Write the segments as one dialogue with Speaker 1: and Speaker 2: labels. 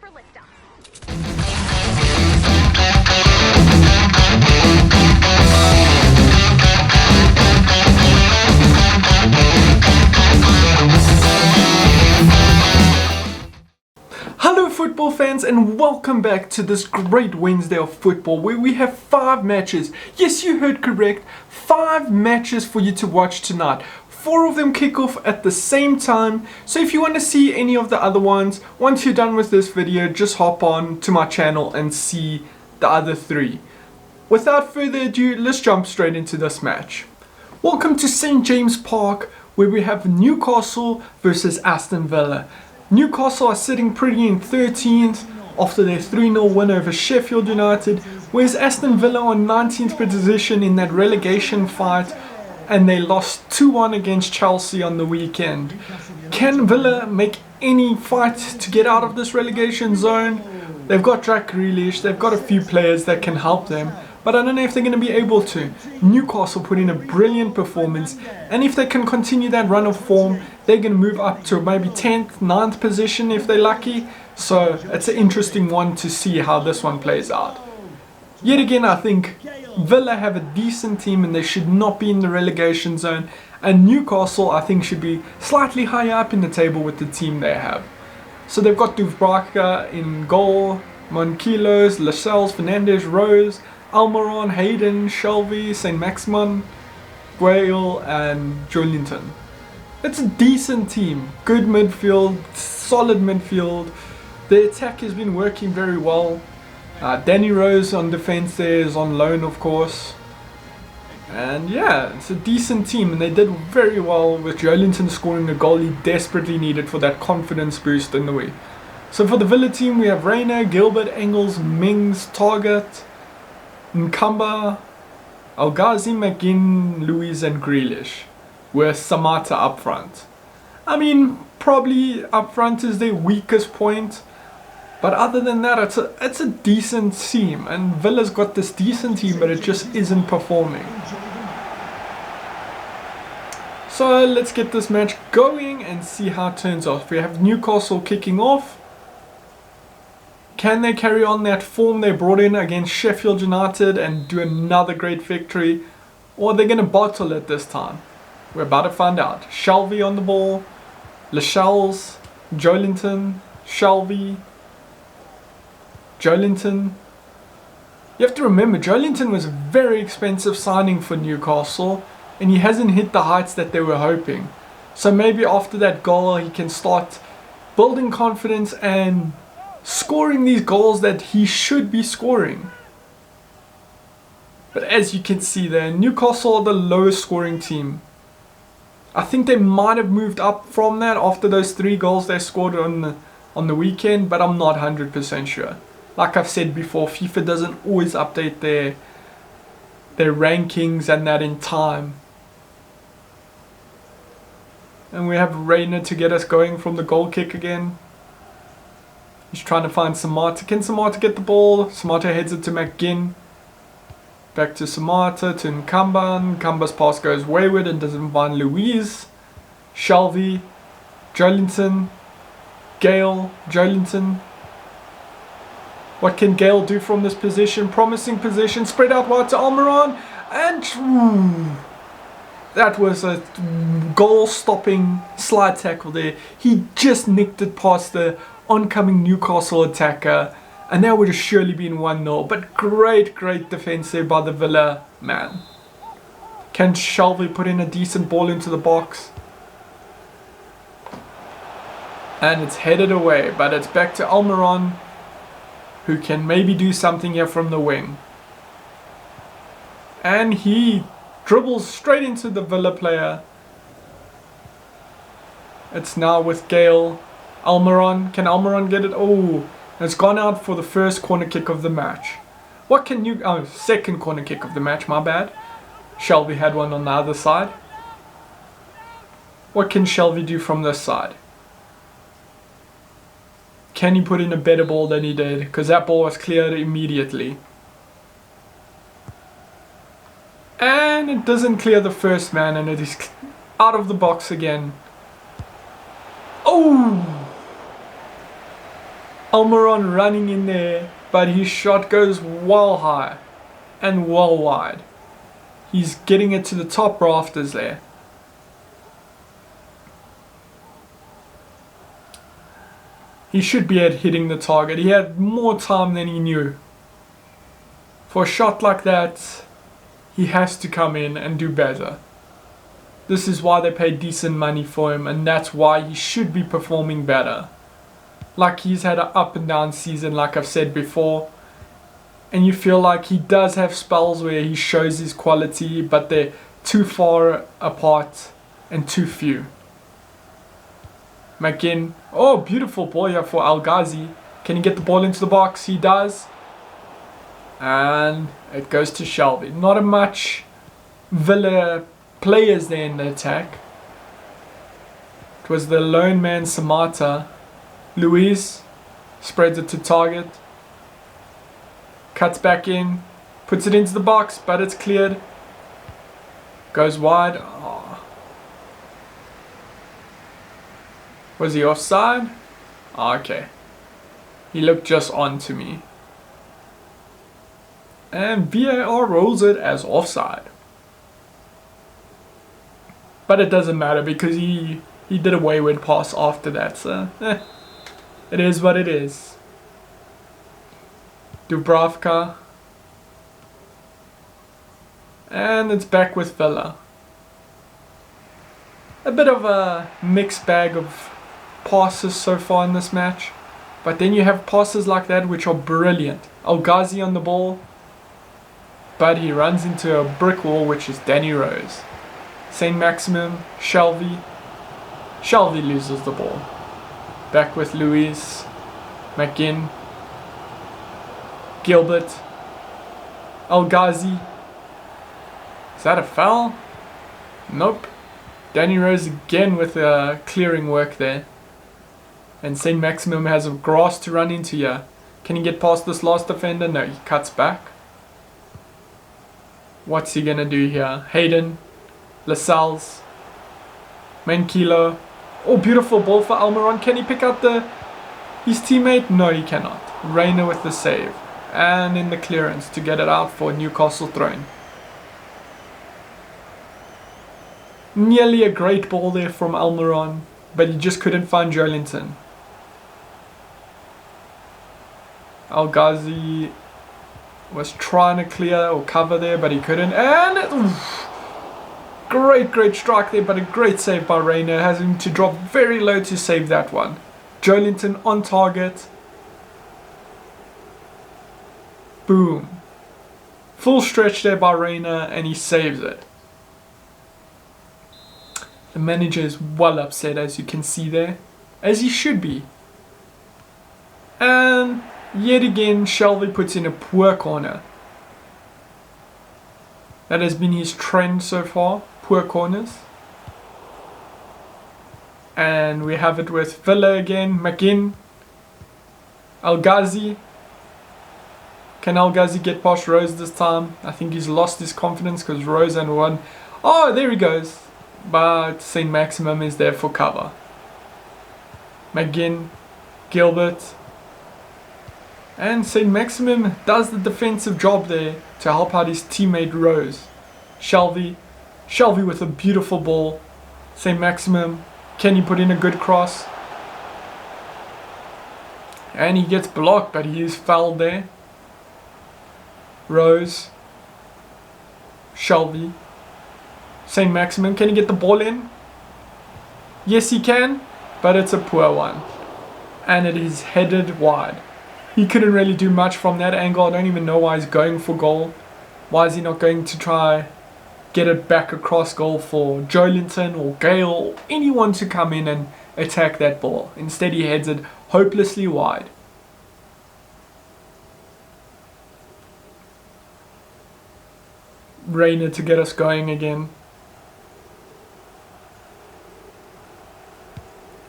Speaker 1: prepare for liftoff.
Speaker 2: Hello football fans and welcome back to this great Wednesday of football where we have 5 matches. Yes, you heard correct, 5 matches for you to watch tonight. 4 of them kick off at the same time, so if you want to see any of the other ones, once you're done with this video, just hop on to my channel and see the other 3. Without further ado, let's jump straight into this match. Welcome to St. James Park where we have Newcastle versus Aston Villa. Newcastle are sitting pretty in 13th after their 3-0 win over Sheffield United, whereas Aston Villa on 19th position in that relegation fight, and they lost 2-1 against Chelsea on the weekend. Can Villa make any fight to get out of this relegation zone? They've got Jack Grealish, they've got a few players that can help them, but I don't know if they're going to be able to. Newcastle put in a brilliant performance, and if they can continue that run of form, they're going to move up to maybe 10th, 9th position if they're lucky. So it's an interesting one to see how this one plays out. Yet again, I think Villa have a decent team and they should not be in the relegation zone. And Newcastle, I think, should be slightly higher up in the table with the team they have. So they've got Dubravka in goal, Monquilos, Lascelles, Fernandes, Roux, Almiron, Hayden, Shelvey, St. Maximin, Guale and Joelinton. It's a decent team, good midfield, solid midfield. The attack has been working very well. Danny Rose on defense there is on loan, of course. And yeah, it's a decent team and they did very well with Joelinton scoring a goal he desperately needed for that confidence boost in the way. So for the Villa team we have Reina, Gilbert, Engels, Mings, Target, Nkamba, Algazi, McGinn, Louise and Grealish, with Samata up front. I mean, probably up front is their weakest point, but other than that, it's a decent team, and Villa's got this decent team, but it just isn't performing. So let's get this match going and see how it turns out. We have Newcastle kicking off. Can they carry on that form they brought in against Sheffield United and do another great victory? Or are they going to bottle it this time? We're about to find out. Shelvey on the ball. Lascelles, Joelinton, Shelvey, Joelinton. You have to remember, Joelinton was a very expensive signing for Newcastle and he hasn't hit the heights that they were hoping. So maybe after that goal he can start building confidence and scoring these goals that he should be scoring. But as you can see there, Newcastle are the lowest scoring team. I think they might have moved up from that after those 3 goals they scored on the weekend, but I'm not 100% sure. Like I've said before, FIFA doesn't always update their rankings and that in time. And we have Reina to get us going from the goal kick again. He's trying to find Samata. Can Samata get the ball? Samata heads it to McGinn. Back to Samata, to Nkamba. Nkamba's pass goes wayward and doesn't find Louise. Shelvey. Joelinton. Gale. Joelinton. What can Gale do from this position? Promising position. Spread out wide to Almiron. And that was a goal-stopping slide tackle there. He just nicked it past the oncoming Newcastle attacker, and that would have surely been 1-0. But great defense there by the Villa man. Can Shelvey put in a decent ball into the box? And it's headed away, but it's back to Almiron, who can maybe do something here from the wing. And he dribbles straight into the Villa player. It's now with Gale. Almiron, can Almiron get it? Oh, it's gone out for the first corner kick of the match. What can you... Oh, second corner kick of the match, my bad. Shelvey had one on the other side. What can Shelvey do from this side? Can he put in a better ball than he did? Because that ball was cleared immediately. And it doesn't clear the first man, and it is out of the box again. Oh! Almiron running in there, but his shot goes well high and well wide. He's getting it to the top rafters there. He should be at hitting the target. He had more time than he knew. For a shot like that, he has to come in and do better. This is why they paid decent money for him, and that's why he should be performing better. Like, he's had an up and down season, like I've said before. And you feel like he does have spells where he shows his quality, but they're too far apart and too few. McGinn. Oh, beautiful ball here for Al Ghazi. Can he get the ball into the box? He does. And it goes to Shelby. Not a much Villa players there in the attack. It was the lone man Samata. Luis spreads it to target. Cuts back in. Puts it into the box, but it's cleared. Goes wide. Oh. Was he offside? Oh, okay. He looked just on to me. And VAR rolls it as offside. But it doesn't matter because he did a wayward pass after that. So, it is what it is. Dubravka. And it's back with Villa. A bit of a mixed bag of passes so far in this match. But then you have passes like that which are brilliant. El Ghazi on the ball. But he runs into a brick wall, which is Danny Roux. Saint Maximum, Shelby. Shelby loses the ball. Back with Luis. McGinn. Gilbert. El Ghazi. Is that a foul? Nope. Danny Roux again with clearing work there. And Saint Maximum has a grass to run into here. Can he get past this last defender? No, he cuts back. What's he gonna do here? Hayden. Lascelles. Mankilo. Oh, beautiful ball for Almiron. Can he pick out his teammate? No, he cannot. Reina with the save. And in the clearance to get it out for Newcastle thrown. Nearly a great ball there from Almiron, but he just couldn't find Joelinton. Al Ghazi was trying to clear or cover there, but he couldn't. And great strike there, but a great save by Reina, having to drop very low to save that one. Joelinton on target. Boom. Full stretch there by Reina, and he saves it. The manager is well upset, as you can see there, as he should be. And yet again, Shelby puts in a poor corner. That has been his trend so far, poor corners. And we have it with Villa again, McGinn, El Ghazi. Can El Ghazi get past Roux this time? I think he's lost his confidence because Roux and one. Oh, there he goes. But Saint Maximum is there for cover. McGinn, Gilbert. And Saint Maximum does the defensive job there to help out his teammate Roux. Shelby with a beautiful ball. Saint Maximum, can he put in a good cross? And he gets blocked, but he is fouled there. Roux. Shelby. Saint Maximum, can he get the ball in? Yes, he can, but it's a poor one. And it is headed wide. He couldn't really do much from that angle. I don't even know why he's going for goal. Why is he not going to try get it back across goal for Joelinton or Gale or anyone to come in and attack that ball? Instead, he heads it hopelessly wide. Reina to get us going again.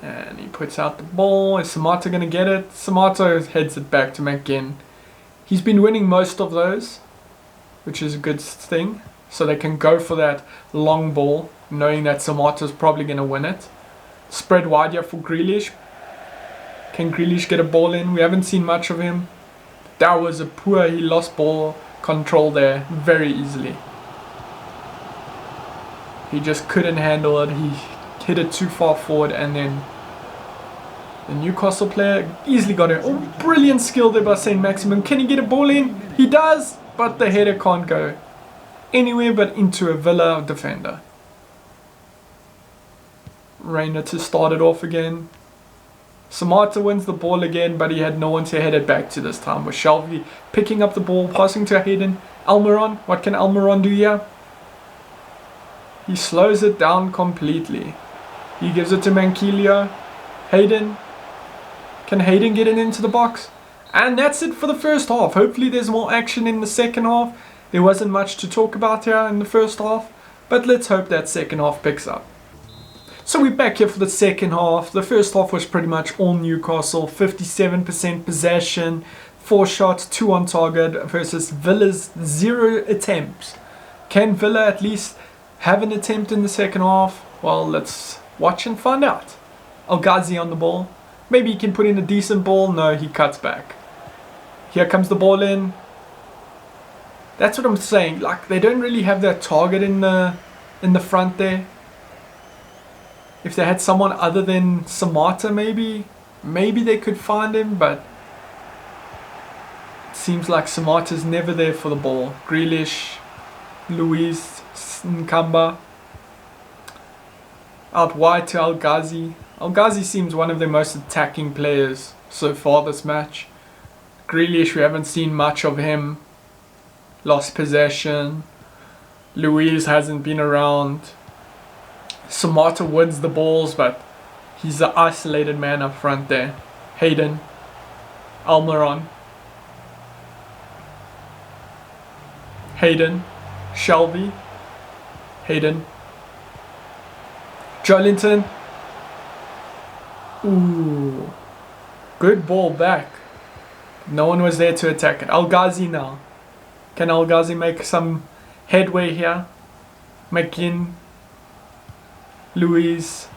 Speaker 2: And he puts out the ball. Is Samato going to get it? Samato heads it back to McGinn. He's been winning most of those, which is a good thing. So they can go for that long ball, knowing that Samato's probably going to win it. Spread wide here for Grealish. Can Grealish get a ball in? We haven't seen much of him. That was a poor, he lost ball control there very easily. He just couldn't handle it. He hit it too far forward, and then the Newcastle player easily got it. Oh, brilliant skill there by St. Maximin. Can he get a ball in? He does, but the header can't go anywhere but into a Villa defender. Reina to start it off again. Samata wins the ball again, but he had no one to head it back to this time. With Shelby picking up the ball, passing to Hayden. Almiron, what can Almiron do here? He slows it down completely. He gives it to Manquillo. Hayden. Can Hayden get it into the box? And that's it for the first half. Hopefully there's more action in the second half. There wasn't much to talk about here in the first half, but let's hope that second half picks up. So we're back here for the second half. The first half was pretty much all Newcastle. 57% possession, 4 shots, 2 on target versus Villa's 0 attempts. Can Villa at least have an attempt in the second half? Well, let's watch and find out. El Ghazi on the ball. Maybe he can put in a decent ball. No, he cuts back. Here comes the ball in. That's what I'm saying. Like, they don't really have that target in the front there. If they had someone other than Samata, maybe they could find him, but it seems like Samata's never there for the ball. Grealish, Luis, Nkamba. Out wide to El Ghazi. El Ghazi seems one of their most attacking players so far this match. Grealish, we haven't seen much of him. Lost possession. Luis hasn't been around. Samata wins the balls, but he's the isolated man up front there. Hayden. Almiron. Hayden. Shelby. Hayden. Jolinton. Ooh. Good ball back. No one was there to attack it. El Ghazi now. Can El Ghazi make some headway here? McGinn. Luis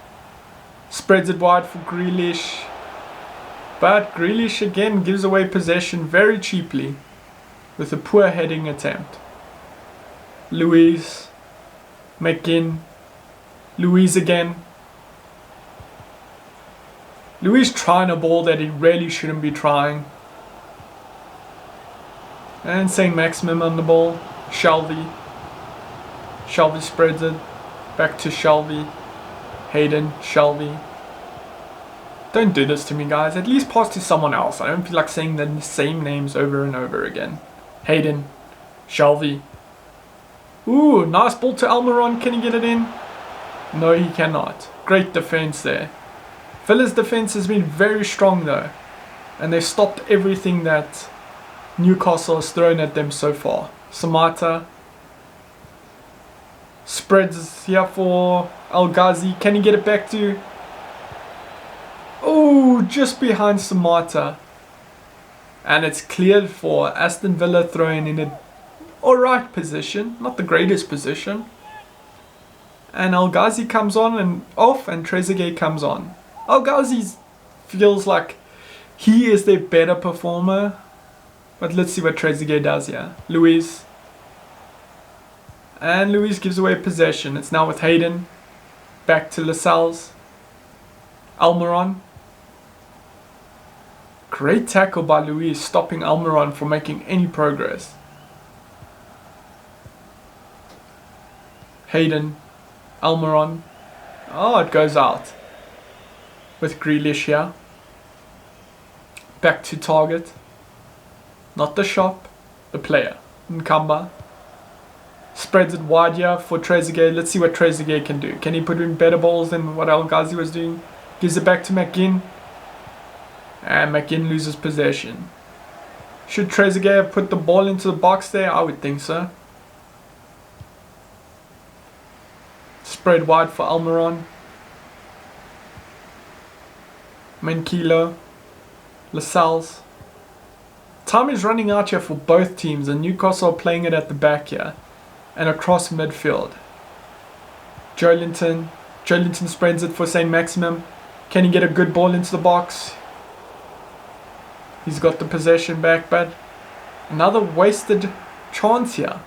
Speaker 2: spreads it wide for Grealish, but Grealish again gives away possession very cheaply with a poor heading attempt. Luis, McGinn, Luis again. Luis trying a ball that he really shouldn't be trying. And St. Maximum on the ball. Shelby. Shelby spreads it. Back to Shelby. Hayden, Shelby. Don't do this to me, guys. At least pass to someone else. I don't feel like saying the same names over and over again. Hayden, Shelby. Ooh, nice ball to Almiron. Can he get it in? No, he cannot. Great defense there. Villa's defense has been very strong though. And they've stopped everything that Newcastle has thrown at them so far. Samata. Spreads here for El Ghazi. Can he get it back to? Oh, just behind Samata. And it's cleared for Aston Villa, throwing in a alright position. Not the greatest position. And El Ghazi comes on and off, and Trezeguet comes on. El Ghazi feels like he is their better performer. But let's see what Trezeguet does here. Luis. And Luis gives away possession. It's now with Hayden. Back to Lascelles. Almiron. Great tackle by Luis, stopping Almiron from making any progress. Hayden. Almiron. Oh, it goes out. With Grealish here. Back to target. Not the shop, the player. Nkamba. Spreads it wide here for Trezeguet. Let's see what Trezeguet can do. Can he put in better balls than what El Ghazi was doing? Gives it back to McGinn. And McGinn loses possession. Should Trezeguet have put the ball into the box there? I would think so. Spread wide for Almiron. Manquillo. Lascelles. Time is running out here for both teams, and Newcastle are playing it at the back here. And across midfield. Jolinton. Jolinton spreads it for St. Maximum. Can he get a good ball into the box? He's got the possession back, but another wasted chance here.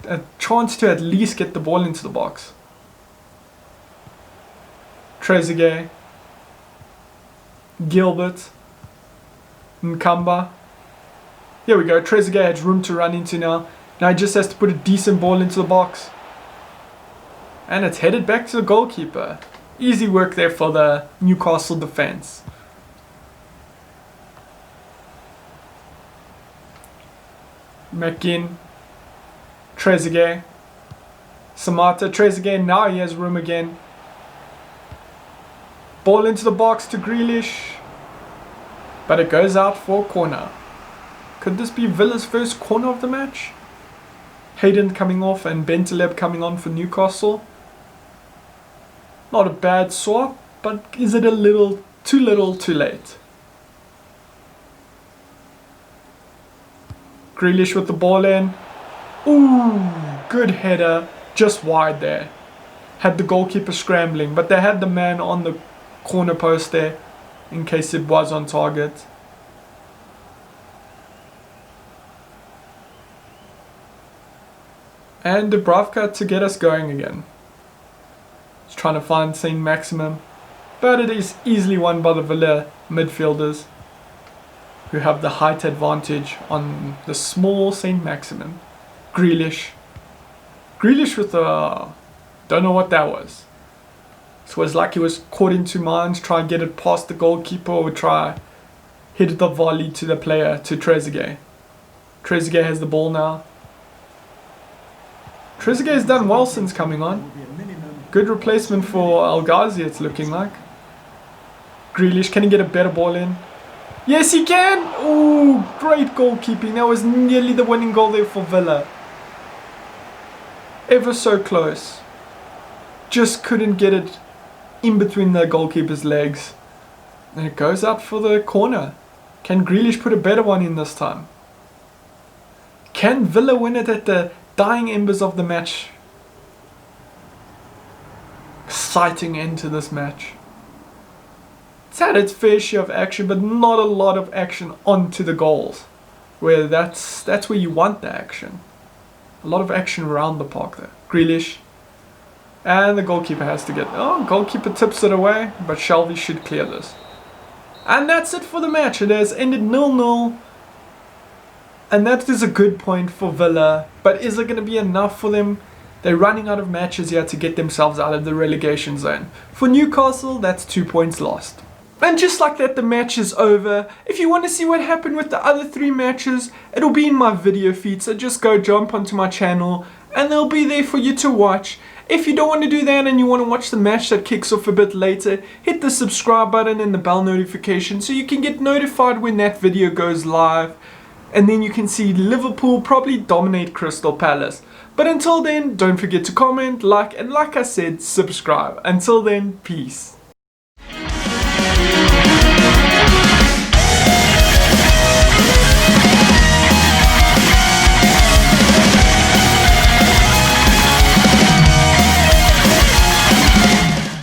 Speaker 2: A chance to at least get the ball into the box. Trezeguet, Gilbert, Nkamba. Here we go. Trezeguet has room to run into now. Now he just has to put a decent ball into the box. And it's headed back to the goalkeeper. Easy work there for the Newcastle defense. McGinn, Trezeguet, Samata, Trezeguet, now he has room again. Ball into the box to Grealish, but it goes out for a corner. Could this be Villa's first corner of the match? Hayden coming off and Bentaleb coming on for Newcastle. Not a bad swap, but is it a little too late? Grealish with the ball in. Ooh, good header, just wide there. Had the goalkeeper scrambling, but they had the man on the corner post there in case it was on target. And Dubravka to get us going again. He's trying to find St. Maximum, but it is easily won by the Villa midfielders, who have the height advantage on the small St. Maximum. Grealish with a... don't know what that was. So it was like he was caught in two minds, try and get it past the goalkeeper or try hit the volley to the player, to Trezeguet. Trezeguet has the ball now. Trezeguet has done well since coming on. Good replacement for El Ghazi, it's looking like. Grealish, can he get a better ball in? Yes, he can! Ooh, great goalkeeping. That was nearly the winning goal there for Villa. Ever so close. Just couldn't get it in between the goalkeeper's legs. And it goes out for the corner. Can Grealish put a better one in this time? Can Villa win it at the dying embers of the match? Exciting end to this match. It's had its fair share of action, but not a lot of action onto the goals. Where that's where you want the action. A lot of action around the park there. Grealish. And the goalkeeper has to get... oh, goalkeeper tips it away, but Shelby should clear this. And that's it for the match. It has ended 0-0. And that is a good point for Villa. But is it going to be enough for them? They're running out of matches here to get themselves out of the relegation zone. For Newcastle, that's 2 points lost. And just like that, the match is over. If you want to see what happened with the other 3 matches, it'll be in my video feed. So just go jump onto my channel and they'll be there for you to watch. If you don't want to do that and you want to watch the match that kicks off a bit later, hit the subscribe button and the bell notification so you can get notified when that video goes live. And then you can see Liverpool probably dominate Crystal Palace. But until then, don't forget to comment, like, and like I said, subscribe. Until then, peace.